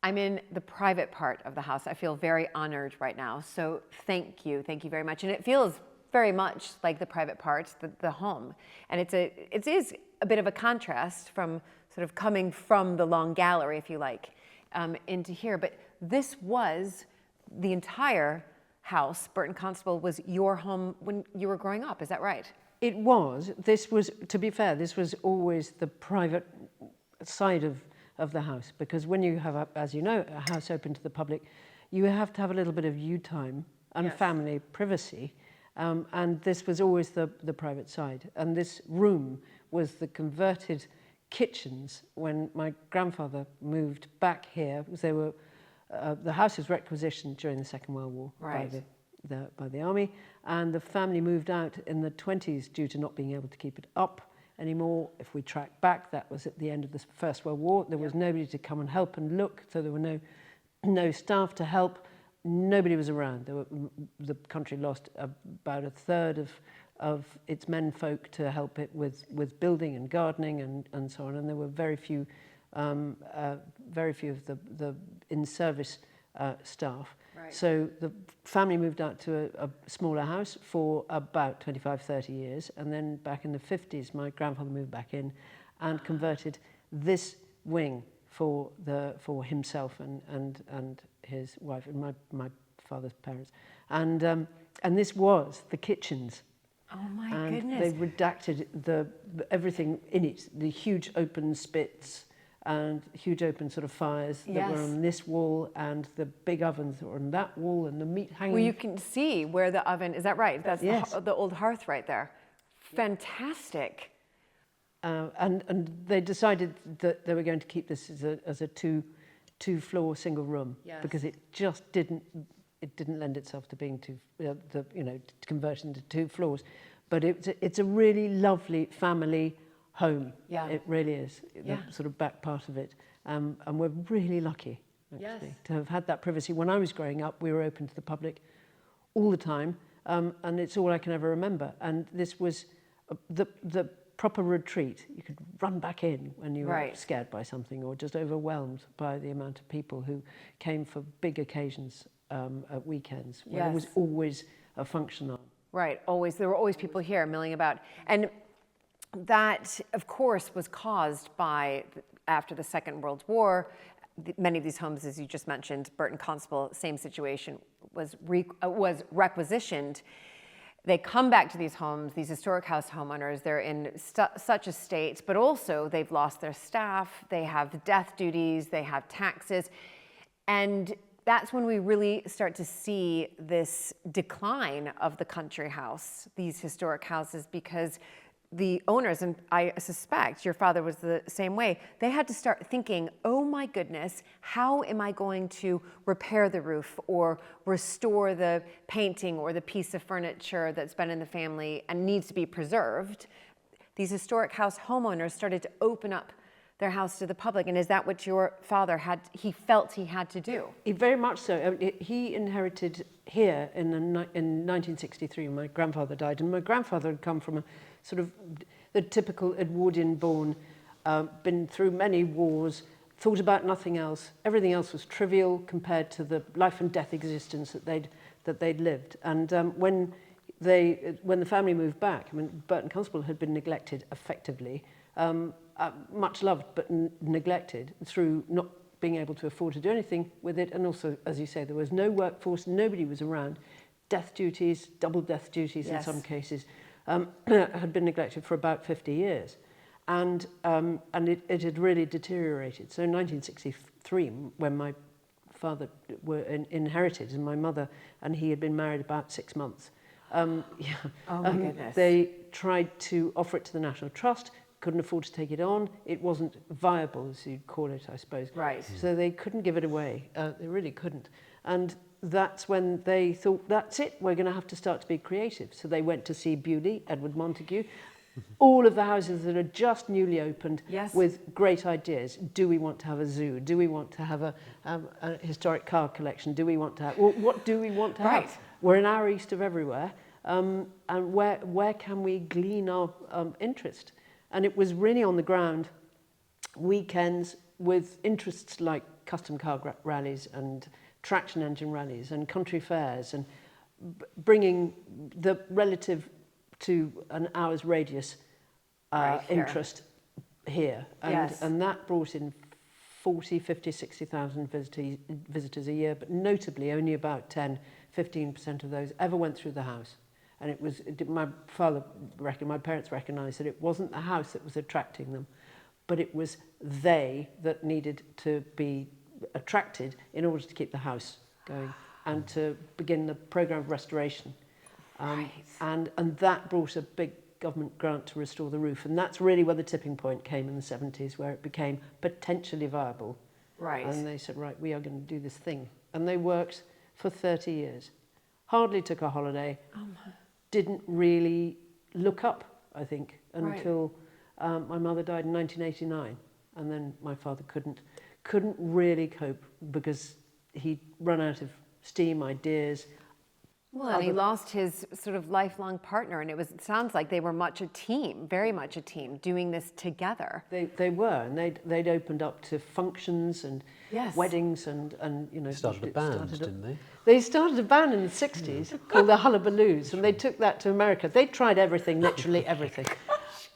I'm in the private part of the house. I feel very honored right now. So thank you very much. And it feels very much like the private part, the home. And it is a bit of a contrast from sort of coming from the long gallery, if you like, into here. But this was the entire house. Burton Constable was your home when you were growing up. Is that right? It was. This was, to be fair, this was always the private side of the house, because when you have, as you know, a house open to the public, you have to have a little bit of you time and family privacy, and this was always the private side. And this room was the converted kitchens when my grandfather moved back here, because they were the house was requisitioned during the Second World War by the army, and the family moved out in the 20s due to not being able to keep it up anymore. If we track back, that was at the end of the First World War. There was nobody to come and help and look, so there were no staff to help. Nobody was around. The country lost about a third of its menfolk to help it with building and gardening and so on, and there were very few of the in-service staff. Right. So the family moved out to a smaller house for about 25, 30 years. And then back in the 50s, my grandfather moved back in and converted this wing for himself and his wife and my father's parents. And this was the kitchens. Oh my and goodness. They redacted everything in it, the huge open spits, and huge open sort of fires that were on this wall, and the big ovens that were on that wall, and the meat hanging. Well, you can see where the oven, is that right? That's the old hearth right there. Fantastic. And they decided that they were going to keep this as a two-floor single room, because it just didn't lend itself to being to conversion to 2 floors. But it's a really lovely family home. Yeah. It really is, the sort of back part of it. And we're really lucky, actually, to have had that privacy. When I was growing up, we were open to the public all the time, and it's all I can ever remember. And this was the proper retreat. You could run back in when you were scared by something or just overwhelmed by the amount of people who came for big occasions at weekends, where there was always a function on. Right, always. There were always people here milling about. And that, of course, was caused by, after the Second World War, many of these homes, as you just mentioned, Burton Constable, same situation, was requisitioned. They come back to these homes, these historic house homeowners, they're in such a state, but also they've lost their staff, they have death duties, they have taxes, and that's when we really start to see this decline of the country house, these historic houses, because the owners, and I suspect your father was the same way, they had to start thinking, oh my goodness, how am I going to repair the roof or restore the painting or the piece of furniture that's been in the family and needs to be preserved? These historic house homeowners started to open up their house to the public. And is that what your father he felt he had to do? Very much so. He inherited here in 1963 when my grandfather died. And my grandfather had come from a sort of the typical Edwardian born, been through many wars, thought about nothing else. Everything else was trivial compared to the life and death existence that they'd lived. And when the family moved back, I mean, Burton Constable had been neglected effectively, much loved but neglected through not being able to afford to do anything with it. And also, as you say, there was no workforce, nobody was around. Death duties, double death duties in some cases, had been neglected for about 50 years. And it had really deteriorated. So in 1963, when my father inherited, and my mother and he had been married about 6 months, oh my goodness. They tried to offer it to the National Trust, couldn't afford to take it on. It wasn't viable, as you'd call it, I suppose. Right. So they couldn't give it away. They really couldn't. And that's when they thought, that's it, we're going to have to start to be creative. So they went to see Bewley, Edward Montagu, all of the houses that are just newly opened with great ideas. Do we want to have a zoo? Do we want to have a historic car collection? Do we want to have, what do we want to have? We're an hour east of everywhere. And where can we glean our interest? And it was really on the ground, weekends with interests like custom car rallies and traction engine rallies and country fairs, and bringing the relative to an hour's radius Right here. interest here. And, Yes. and that brought in 40, 50, 60,000 visitors a year, but notably only about 10, 15% of those ever went through the house. And my parents recognised that it wasn't the house that was attracting them, but it was they that needed to be attracted in order to keep the house going and to begin the programme of restoration. Right. And that brought a big government grant to restore the roof. And that's really where the tipping point came in the 70s, where it became potentially viable. Right. And they said, right, we are going to do this thing. And they worked for 30 years. Hardly took a holiday. Oh my. Didn't really look up, I think, Right. until my mother died in 1989. And then my father couldn't really cope because he'd run out of steam, ideas. Well, and he lost his sort of lifelong partner, and it sounds like they were much a team, very much a team, doing this together. They were, and they'd opened up to functions and Yes. weddings and you know. Started a band, didn't they? They started a band in the 60s called the Hullabaloos, and they took that to America. They tried everything, literally everything.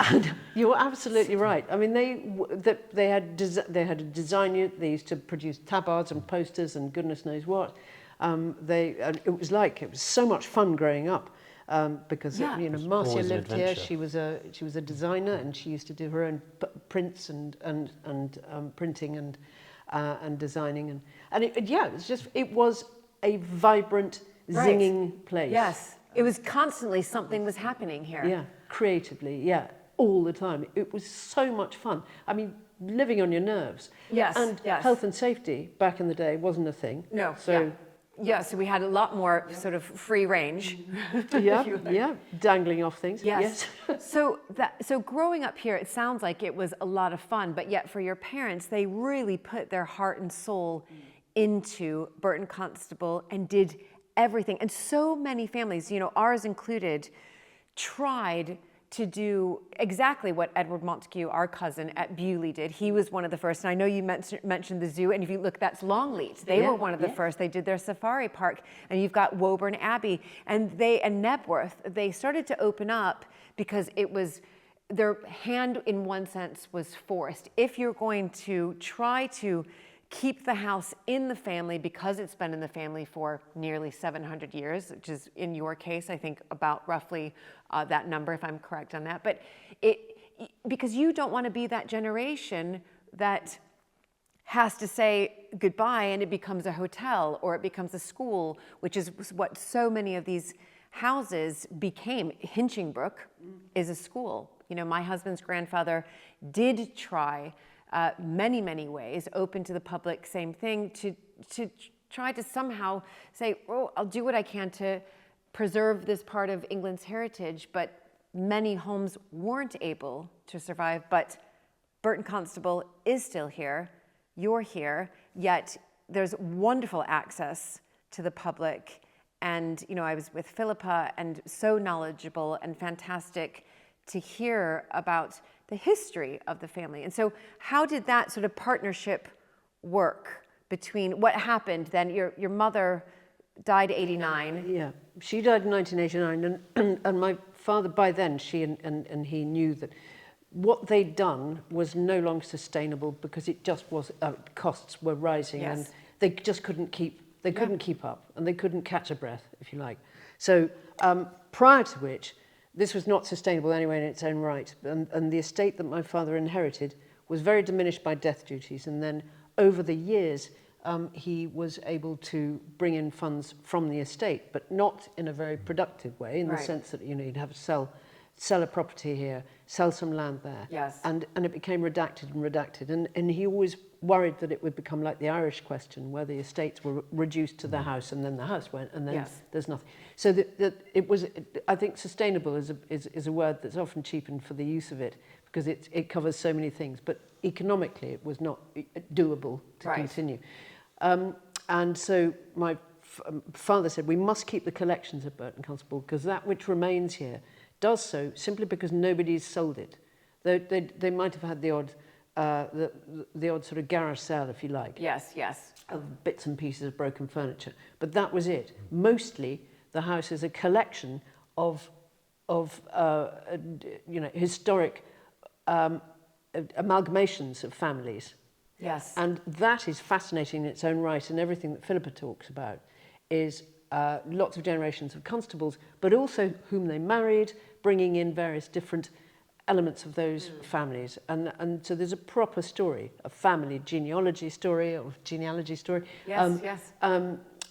And you're absolutely right. I mean, they had a design unit. They used to produce tabards and posters and goodness knows what. It was so much fun growing up because Yeah. you know, It was Marcia always an lived here. adventure. She was a designer, and she used to do her own prints and printing and designing and it was a vibrant, Right. zinging place. Yes. It was constantly something was happening here. Yeah, creatively, yeah, all the time. It was so much fun. I mean, living on your nerves. Yes, And yes. health and safety back in the day wasn't a thing. No. So, Yeah, so we had a lot more sort of free range. yeah, dangling off things. Yes. So growing up here, it sounds like it was a lot of fun, but yet for your parents, they really put their heart and soul into Burton Constable and did everything. And so many families, you know, ours included, tried to do exactly what Edward Montagu, our cousin at Bewley, did. He was one of the first. And I know you mentioned the zoo, and if you look, that's Longleat. They were one of the first. They did their safari park, and you've got Woburn Abbey, and Nebworth. They started to open up because it was their hand, in one sense, was forced. If you're going to try to keep the house in the family, because it's been in the family for nearly 700 years, which is, in your case, I think about roughly that number, if I'm correct on that. But because you don't want to be that generation that has to say goodbye and it becomes a hotel or it becomes a school, which is what so many of these houses became. Hinchingbrook is a school. You know, my husband's grandfather did try many, many ways, open to the public, same thing, to try to somehow say, oh, I'll do what I can to preserve this part of England's heritage, but many homes weren't able to survive. But Burton Constable is still here, you're here, yet there's wonderful access to the public. And, you know, I was with Philippa, and so knowledgeable and fantastic to hear about the history of the family. And so how did that sort of partnership work between what happened then? Your mother died 89. Yeah, she died in 1989, and my father, by then, she and he knew that what they'd done was no longer sustainable because it just was, costs were rising, Yes. and they just couldn't keep up, and they couldn't catch a breath, if you like. So prior to which, this was not sustainable anyway in its own right, and the estate that my father inherited was very diminished by death duties, and then over the years he was able to bring in funds from the estate, but not in a very productive way, in the Right. sense that, you know, you'd have to sell a property here, sell some land there, Yes. and it became redacted, and he always worried that it would become like the Irish question, where the estates were reduced to the house, and then the house went, and then Yes. there's nothing. So I think sustainable is a word that's often cheapened for the use of it, because it covers so many things, but economically it was not doable to Right. continue. And so my father said, we must keep the collections at Burton Constable, because that which remains here does so simply because nobody's sold it. They might have had the odd the odd sort of garage sale, if you like. Yes, yes. Of bits and pieces of broken furniture. But that was it. Mostly, the house is a collection of historic amalgamations of families. Yes. And that is fascinating in its own right, and everything that Philippa talks about is lots of generations of constables, but also whom they married, bringing in various different elements of those families. And so there's a proper story, a family genealogy story, Yes, yes.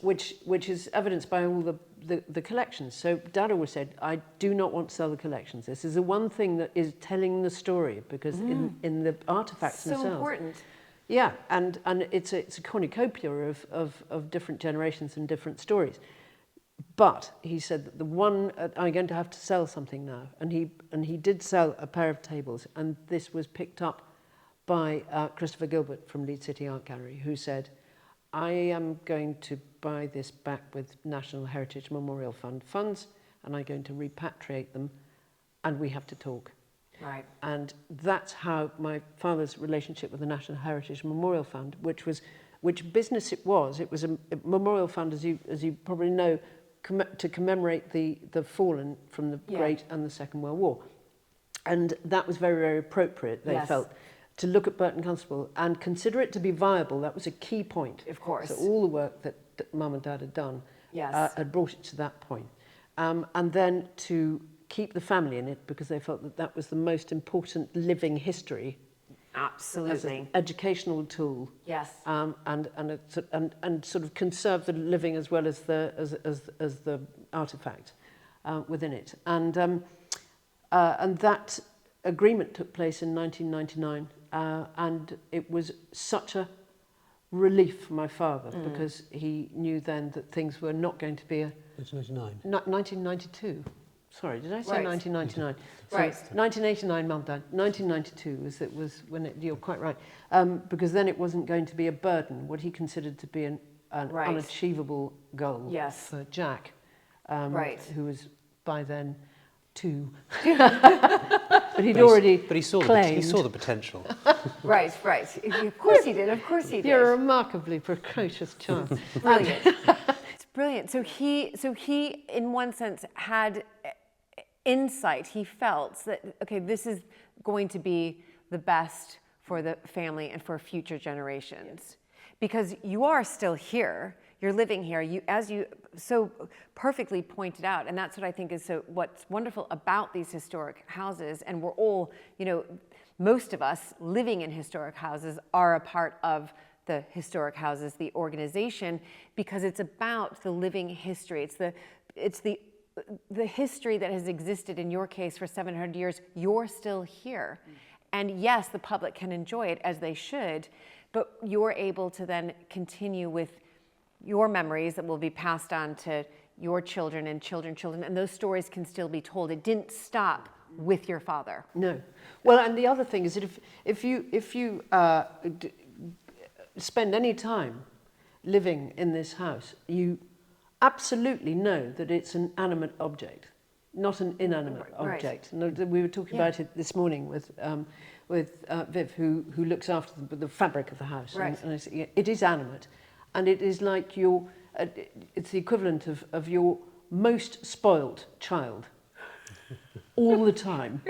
which is evidenced by all the collections. So Dad always said, I do not want to sell the collections. This is the one thing that is telling the story, because in the artifacts So themselves. important. Yeah, and it's a cornucopia of different generations and different stories. But he said that the one, I'm going to have to sell something now. And he did sell a pair of tables, and this was picked up by Christopher Gilbert from Leeds City Art Gallery, who said, I am going to buy this back with National Heritage Memorial Fund funds, and I'm going to repatriate them, and we have to talk. Right. And that's how my father's relationship with the National Heritage Memorial Fund, which business it was a memorial fund, as you probably know, to commemorate the fallen from the Great and the Second World War. And that was very, very appropriate, they felt, to look at Burton Constable and consider it to be viable. That was a key point. Of course. So all the work that Mum and Dad had done had brought it to that point. And then to keep the family in it, because they felt that that was the most important living history. Absolutely. As an educational tool. Yes. And sort of conserve the living as well as the artifact within it. And that agreement took place in 1999, and it was such a relief for my father, because he knew then that things were not going to be 1992. Sorry, did I say 1999? Right. So 1989, Mum, Dad. 1992 was when you're quite right, because then it wasn't going to be a burden, what he considered to be an unachievable goal for Jack, who was by then 2. But he'd already But he saw the potential. Right. Of course he did. Of course he did. You're a remarkably precocious child. Brilliant. It's brilliant. So he, in one sense, had insight. He felt that, okay, this is going to be the best for the family and for future generations. Because you are still here. You're living here, as you so perfectly pointed out, and that's what I think is what's wonderful about these historic houses. And we're all, most of us living in historic houses are a part of the historic houses, the organization, because it's about the living history. It's the history that has existed in your case for 700 years. You're still here, and yes, the public can enjoy it as they should, but you're able to then continue with your memories that will be passed on to your children and children, and those stories can still be told. It didn't stop with your father. No. Well, and the other thing is that if you spend any time living in this house, you absolutely know that it's an animate object, not an inanimate object. And we were talking about it this morning with Viv, who looks after the fabric of the house. Right. And I said, it is animate. And it is like it's the equivalent of your most spoilt child all the time.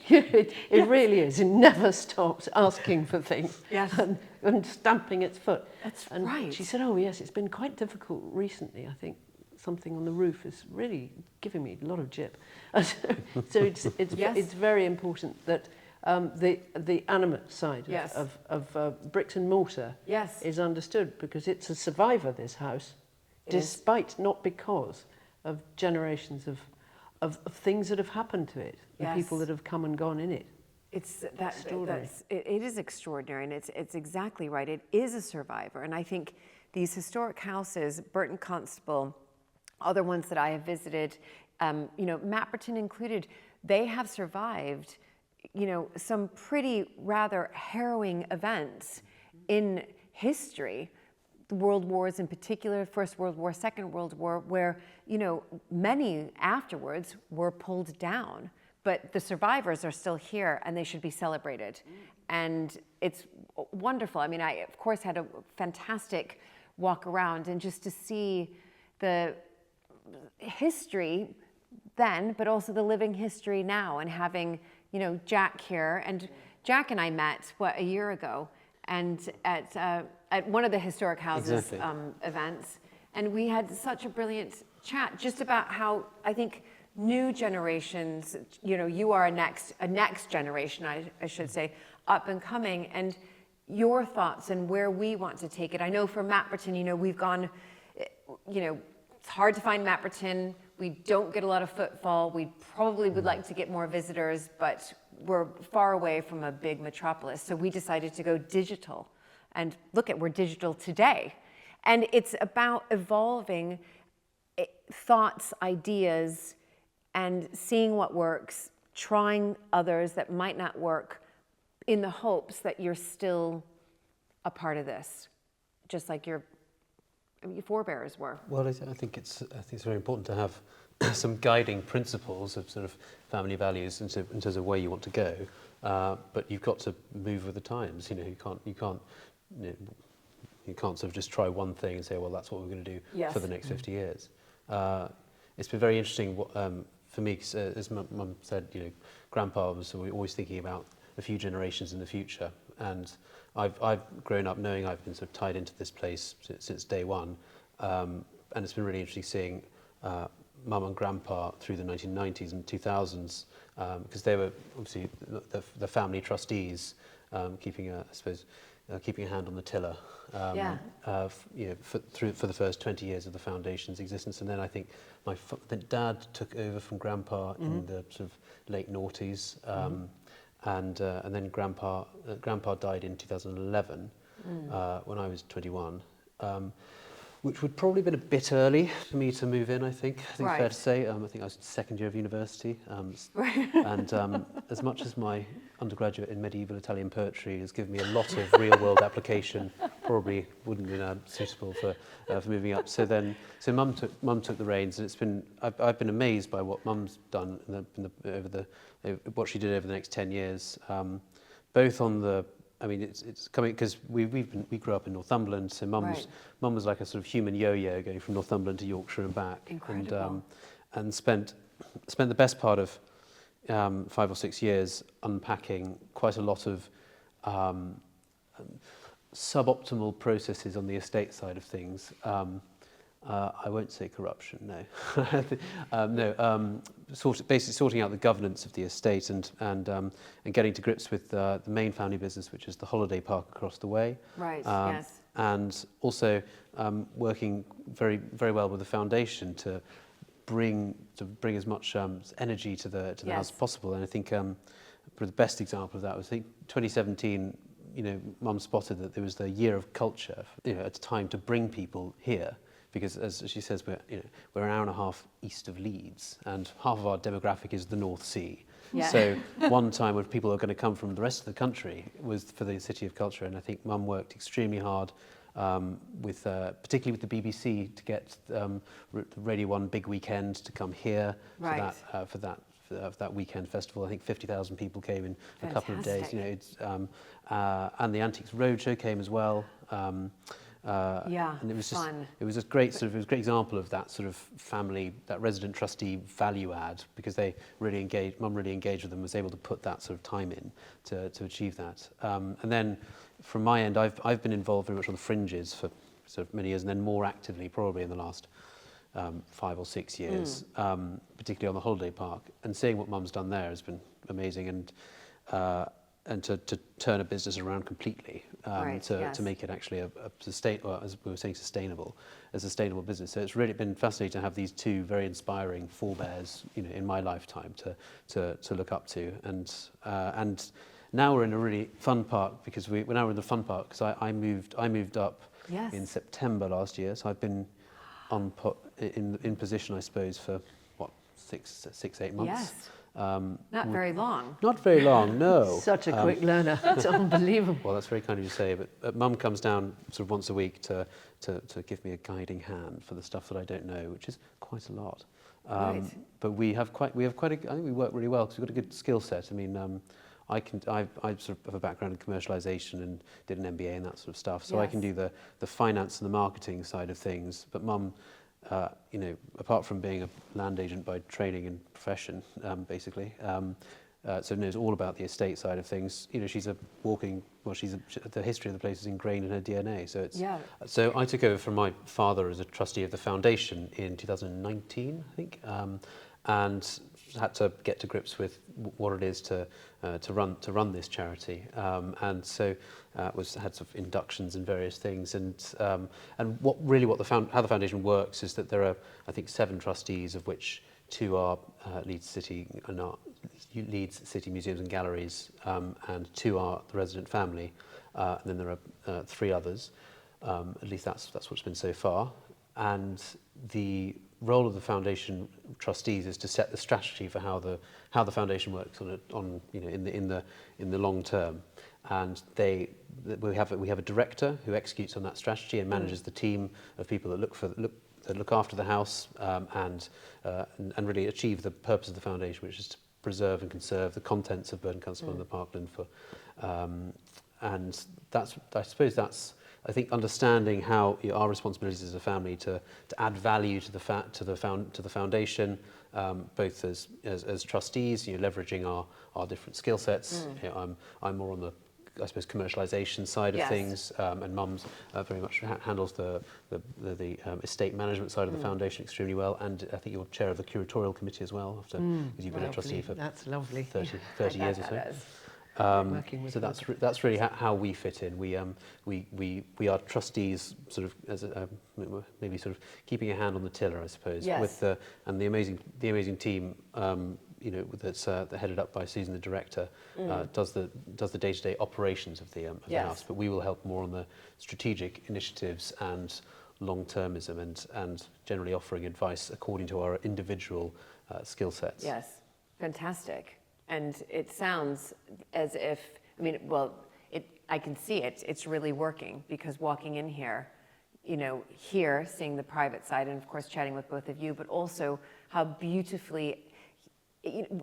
It really is. It never stops asking for things and stamping its foot. That's and right. She said, oh, yes, it's been quite difficult recently. I think something on the roof is really giving me a lot of jip. So it's very important that the animate side of bricks and mortar is understood, because it's a survivor, this house, not because of generations of things that have happened to it, the people that have come and gone in it. It is extraordinary, and it's exactly right. It is a survivor, and I think these historic houses, Burton Constable, other ones that I have visited, Mapperton included, they have survived some pretty rather harrowing events in history, the world wars in particular, First World War, Second World War, where, many afterwards were pulled down but the survivors are still here and they should be celebrated. And it's wonderful. I mean, I, of course, had a fantastic walk around, and just to see the history then, but also the living history now, and having, you know, Jack here. And Jack and I met, a year ago, and at one of the historic houses events, and we had such a brilliant chat just about how I think new generations, you know, you are a next generation, I should say, up and coming, and your thoughts and where we want to take it. I know for Mapperton, you know, we've gone, you know, it's hard to find Mapperton. We don't get a lot of footfall. We probably would like to get more visitors, but we're far away from a big metropolis. So we decided to go digital. And look at, we're digital today. And it's about evolving thoughts, ideas, and seeing what works, trying others that might not work, in the hopes that you're still a part of this, just like your forebears were. Well, I think it's very important to have some guiding principles of sort of family values in terms of where you want to go, but you've got to move with the times. You know, you can't sort of just try one thing and say, well, that's what we're going to do for the next 50 years. It's been very interesting for me, as Mum said, you know, Grandpa was always thinking about a few generations in the future, and I've grown up knowing I've been sort of tied into this place since day one, and it's been really interesting seeing Mum and Grandpa through the 1990s and 2000s, because they were obviously the family trustees, keeping a hand on the tiller, you know, for the first 20 years of the foundation's existence. And then I think the Dad took over from Grandpa in the sort of late noughties. And then Grandpa died in 2011 when I was 21, which would probably have been a bit early for me to move in, I think fair to say. I think I was second year of university, and as much as my undergraduate in medieval Italian poetry has given me a lot of real-world application, probably wouldn't have been suitable for moving up. So Mum took the reins, and it's been I've been amazed by what Mum's done what she did over the next 10 years, both on the. I mean, it's coming because we grew up in Northumberland, so Mum was like a sort of human yo-yo going from Northumberland to Yorkshire and back. Incredible. And spent the best part of 5 or 6 years unpacking quite a lot of suboptimal processes on the estate side of things. I won't say corruption, no. Basically sorting out the governance of the estate and getting to grips with the main family business, which is the holiday park across the way. Right. Yes. And also working very, very well with the foundation to bring as much energy to the house as possible. And I think the best example of that was, I think, 2017. You know, Mum spotted that there was the year of culture, you know, at a time to bring people here. Because, as she says, we're an hour and a half east of Leeds, and half of our demographic is the North Sea. Yeah. So one time when people are going to come from the rest of the country was for the City of Culture, and I think Mum worked extremely hard particularly with the BBC to get Radio 1 Big Weekend to come here for that weekend festival. I think 50,000 people came in a couple of days. You know, it's and the Antiques Roadshow came as well. And it was just fun. It was a great great example of that sort of family, that resident trustee value add, because they really engaged. Mum really engaged with them, was able to put that sort of time in to achieve that. And then from my end, I've been involved very much on the fringes for sort of many years, and then more actively probably in the last 5 or 6 years, particularly on the holiday park. And seeing what Mum's done there has been amazing, and to turn a business around completely, to make it actually a as we were saying, a sustainable business. So it's really been fascinating to have these two very inspiring forebears, you know, in my lifetime to look up to. And now we're in a really fun park, because we're now in the fun park, because I moved up in September last year. So I've been in position, I suppose, for what, 6-8 months. Yes. Not very long. Not very long, no. Such a quick learner. It's unbelievable. Well, that's very kind of you to say, but Mum comes down sort of once a week to give me a guiding hand for the stuff that I don't know, which is quite a lot. Right. But we have quite a, I think we work really well because we've got a good skill set. I mean, I sort of have a background in commercialization and did an MBA and that sort of stuff, so I can do the finance and the marketing side of things. But Mum, you know, apart from being a land agent by training and profession, basically, so knows all about the estate side of things. You know, she's a walking, well, the history of the place is ingrained in her DNA. So it's, so I took over from my father as a trustee of the foundation in 2019, I think, and had to get to grips with what it is to run this charity, and so had sort of inductions and various things, and how the foundation works is that there are, I think, 7 trustees, of which 2 are Leeds City Museums and Galleries, and 2 are the resident family, and then there are 3 others. At least that's what's been so far. And the role of the foundation trustees is to set the strategy for how the foundation works on you know, in the long term. And we have a director who executes on that strategy and manages the team of people that look after the house, and really achieve the purpose of the foundation, which is to preserve and conserve the contents of Burton Constable and the parkland and I think understanding how our responsibilities as a family to add value to the foundation, both as trustees, you know, leveraging our different skill sets. You know, I'm more on the, I suppose, commercialization side of things, and Mum's very much handles the estate management side of the foundation extremely well, and I think you're chair of the curatorial committee as well, after because you've been a trustee for that's lovely. 30 years or so. So that's really how we fit in. We are trustees, sort of as maybe sort of keeping a hand on the tiller, I suppose. Yes. With and the amazing team, you know, that's headed up by Susan, the director, does the day-to-day operations of the house. But we will help more on the strategic initiatives and long-termism, and generally offering advice according to our individual skill sets. Yes, fantastic. And it sounds as if, I mean, well, I can see it. It's really working, because walking in here, you know, here, seeing the private side, and of course chatting with both of you, but also how beautifully,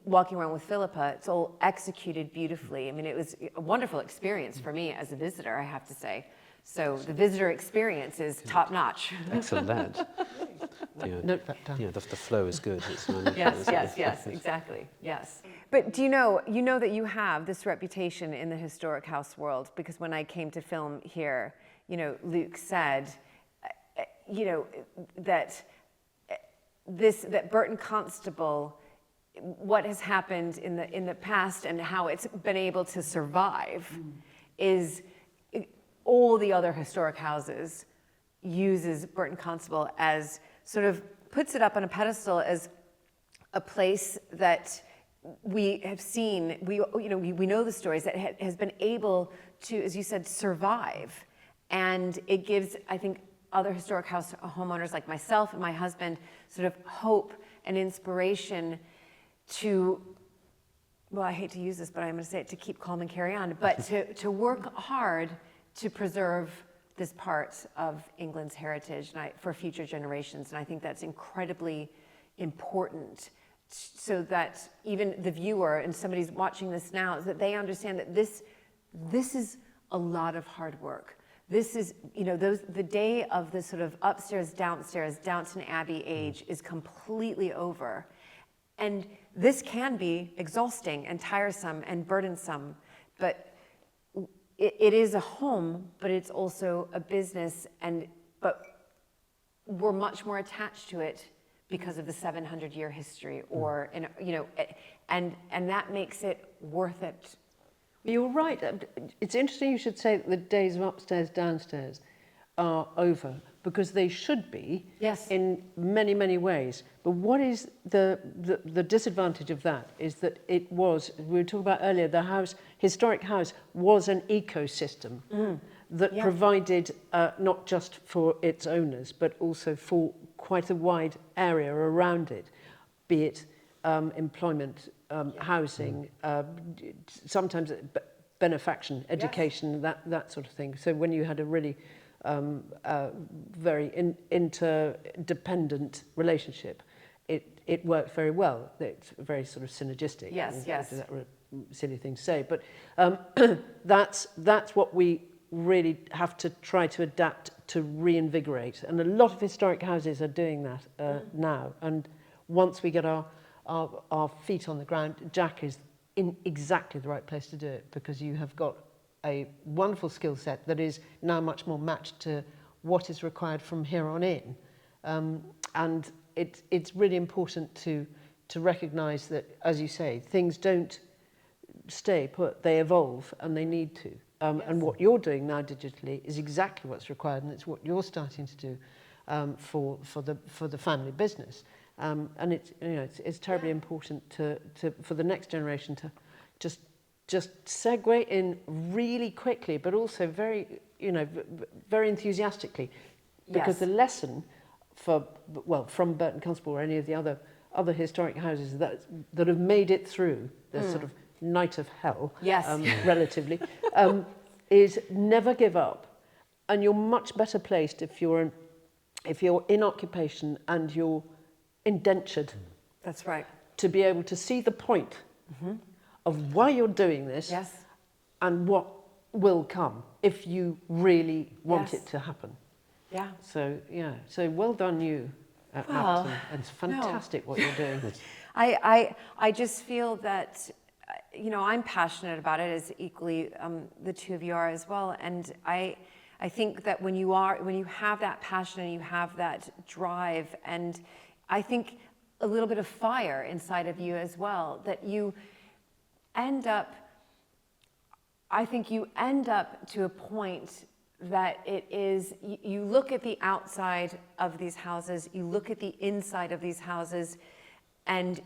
walking around with Philippa, it's all executed beautifully. I mean, it was a wonderful experience for me as a visitor, I have to say. So the visitor experience is top notch. Excellent. Note that down. Yeah, the flow is good. It's Yes, exactly. Yes. But do you know that you have this reputation in the historic house world, because when I came to film here, you know, Luke said, you know, that Burton Constable, what has happened in the past and how it's been able to survive is all the other historic houses uses Burton Constable as sort of puts it up on a pedestal as a place that we have seen, we know the stories, that has been able to, as you said, survive. And it gives, I think, other historic house homeowners like myself and my husband sort of hope and inspiration to, well, I hate to use this, but I'm going to say it, to keep calm and carry on, but to work hard to preserve this part of England's heritage for future generations. And I think that's incredibly important, so that even the viewer and somebody's watching this now, is that they understand that this is a lot of hard work. This is, you know, the day of the sort of upstairs, downstairs, Downton Abbey age is completely over. And this can be exhausting and tiresome and burdensome, but it is a home, but it's also a business, but we're much more attached to it because of the 700-year history, or and that makes it worth it. You're right. It's interesting you should say that the days of upstairs, downstairs are over, because they should be, in many, many ways. But what is the disadvantage of that is that it was, we were talking about earlier, the historic house was an ecosystem that provided not just for its owners, but also for quite a wide area around it, be it employment, housing, sometimes benefaction, education, that sort of thing. So when you had a really very interdependent relationship, it worked very well. It's very sort of synergistic. Yes, yes. That was a silly thing to say, but that's what we really have to try to adapt to reinvigorate. And a lot of historic houses are doing that now. And once we get our feet on the ground, Jack is in exactly the right place to do it, because you have got a wonderful skill set that is now much more matched to what is required from here on in. And it's really important to recognise that, as you say, things don't stay put, they evolve, and they need to. And what you're doing now digitally is exactly what's required, and it's what you're starting to do for the family business. And it's terribly important for the next generation to just segue in really quickly, but also very enthusiastically, because the lesson from Burton Constable or any of the other historic houses that have made it through the sort of night of hell, relatively, is never give up. And you're much better placed if you're in occupation and you're indentured. That's right. To be able to see the point of why you're doing this, and what will come if you really want it to happen. Yeah. So well done you at Mapton. It's fantastic what you're doing. I just feel that, I'm passionate about it, as equally the two of you are as well. And I think that when you have that passion and you have that drive, and I think a little bit of fire inside of you as well, that you end up to a point that it is, you look at the outside of these houses, you look at the inside of these houses, and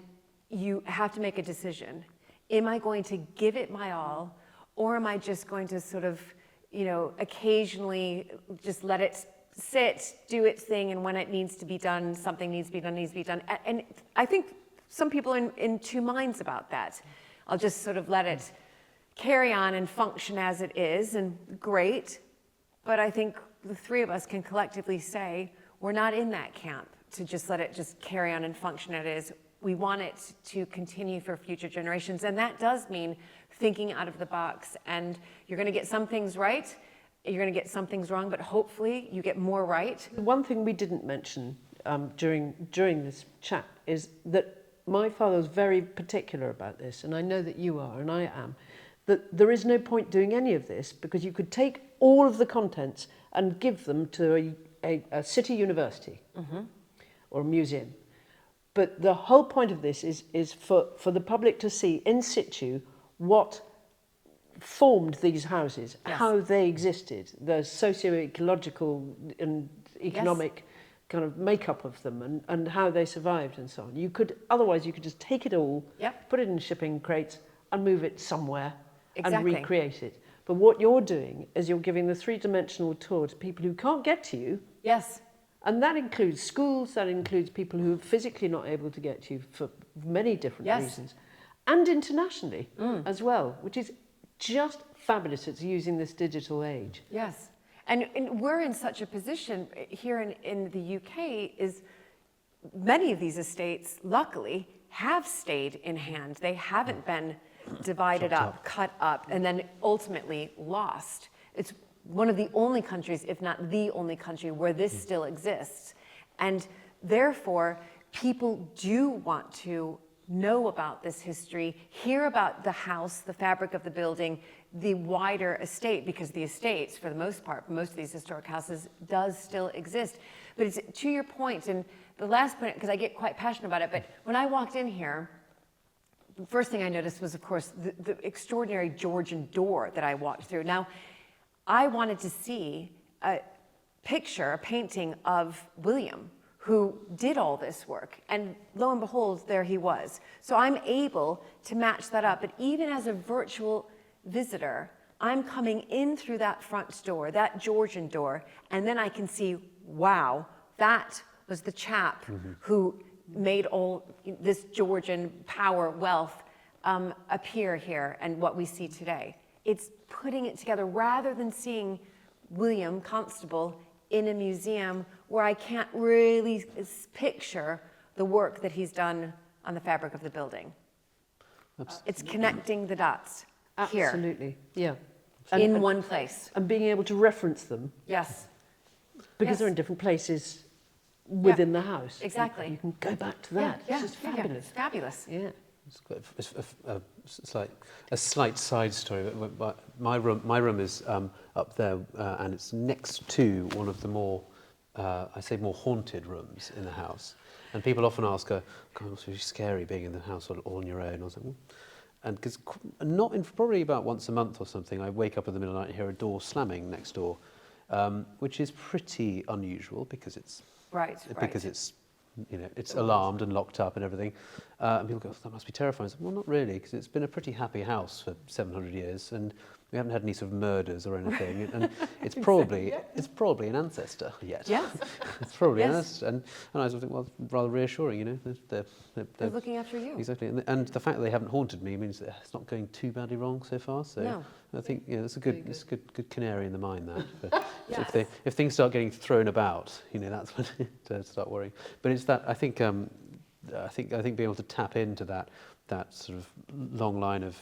you have to make a decision. Am I going to give it my all, or am I just going to sort of, occasionally just let it sit, do its thing, and when it needs to be done, something needs to be done. And I think some people are in two minds about that. I'll just sort of let it carry on and function as it is, and great. But I think the three of us can collectively say we're not in that camp to just let it just carry on and function as it is. We want it to continue for future generations. And that does mean thinking out of the box. And you're going to get some things right, you're going to get some things wrong, but hopefully you get more right. One thing we didn't mention during this chat is that my father was very particular about this, and I know that you are, and I am, that there is no point doing any of this, because you could take all of the contents and give them to a city university or a museum. But the whole point of this is for the public to see in situ what formed these houses, how they existed, the socio-ecological and economic kind of makeup of them, and how they survived and so on. Otherwise you could just take it all, put it in shipping crates and move it somewhere and recreate it. But what you're doing is you're giving the three-dimensional tour to people who can't get to you. Yes. And that includes schools, that includes people who are physically not able to get to you for many different reasons. And internationally as well, which is just fabulous. It's using this digital age. Yes. And we're in such a position here in the UK, is many of these estates, luckily, have stayed in hand. They haven't been divided up, cut up, and then ultimately lost. It's one of the only countries, if not the only country, where this still exists. And therefore, people do want to know about this history, hear about the house, the fabric of the building, the wider estate, because the estates, for the most part, most of these historic houses, does still exist. But it's to your point, and the last point, because I get quite passionate about it, but when I walked in here, the first thing I noticed was, of course, the extraordinary Georgian door that I walked through. Now, I wanted to see a picture, a painting of William, who did all this work. And lo and behold, there he was. So I'm able to match that up. But even as a virtual visitor, I'm coming in through that front door, that Georgian door, and then I can see, wow, that was the chap who made all this Georgian power, wealth appear here and what we see today. It's putting it together rather than seeing William Constable in a museum where I can't really picture the work that he's done on the fabric of the building. It's connecting the dots here Absolutely, yeah. in one place. And being able to reference them, Yes, because Yes. they're in different places within the house. exactly. You can go back to that. Yeah, This is yeah, fabulous. It's fabulous. Yeah. It's like a slight side story. But my room is up there, and it's next to one of the more, I say, more haunted rooms in the house. And people often ask, "God, it must be scary being in the house all on your own." I was like, well, and because probably about once a month or something, I wake up in the middle of the night and hear a door slamming next door, which is pretty unusual because it's it's alarmed and locked up and everything. And people go, that must be terrifying. I said, well, not really, because it's been a pretty happy house for 700 years, and we haven't had any sort of murders or anything. And it's probably an ancestor yet. Yes. It's probably an ancestor. And I sort of think, well, it's rather reassuring, you know. They're looking after you. Exactly. And the fact that they haven't haunted me means that it's not going too badly wrong so far. So No. I think it's a good canary in the mine, that. But Yes. if things start getting thrown about, you know, that's when to start worrying. But it's that I think being able to tap into that sort of long line of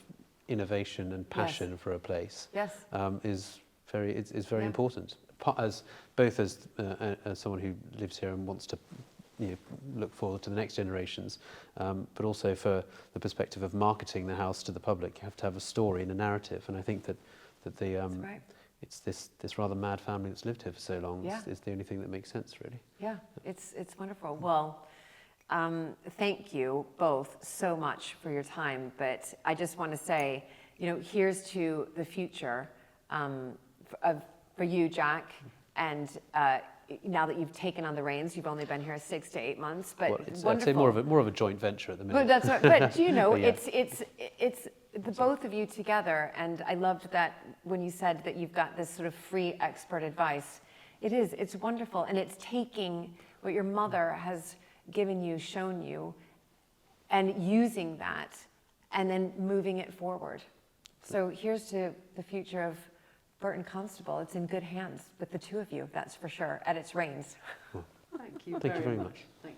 innovation and passion for a place is very important. As someone who lives here and wants to look forward to the next generations, but also for the perspective of marketing the house to the public, you have to have a story and a narrative. And I think that it's this rather mad family that's lived here for so long is the only thing that makes sense, really. Yeah, it's wonderful. Well, thank you both so much for your time. But I just want to say, here's to the future for you, Jack, and now that you've taken on the reins, you've only been here 6 to 8 months, but I'd say more of a joint venture at the minute. But that's right. But Yeah. it's the both of you together, and I loved that when you said that you've got this sort of free expert advice. It's wonderful, and it's taking what your mother has given you, shown you, and using that, and then moving it forward. So here's to the future of Burton Constable. It's in good hands with the two of you, that's for sure, at its reins. Thank you Thank you very much. Thank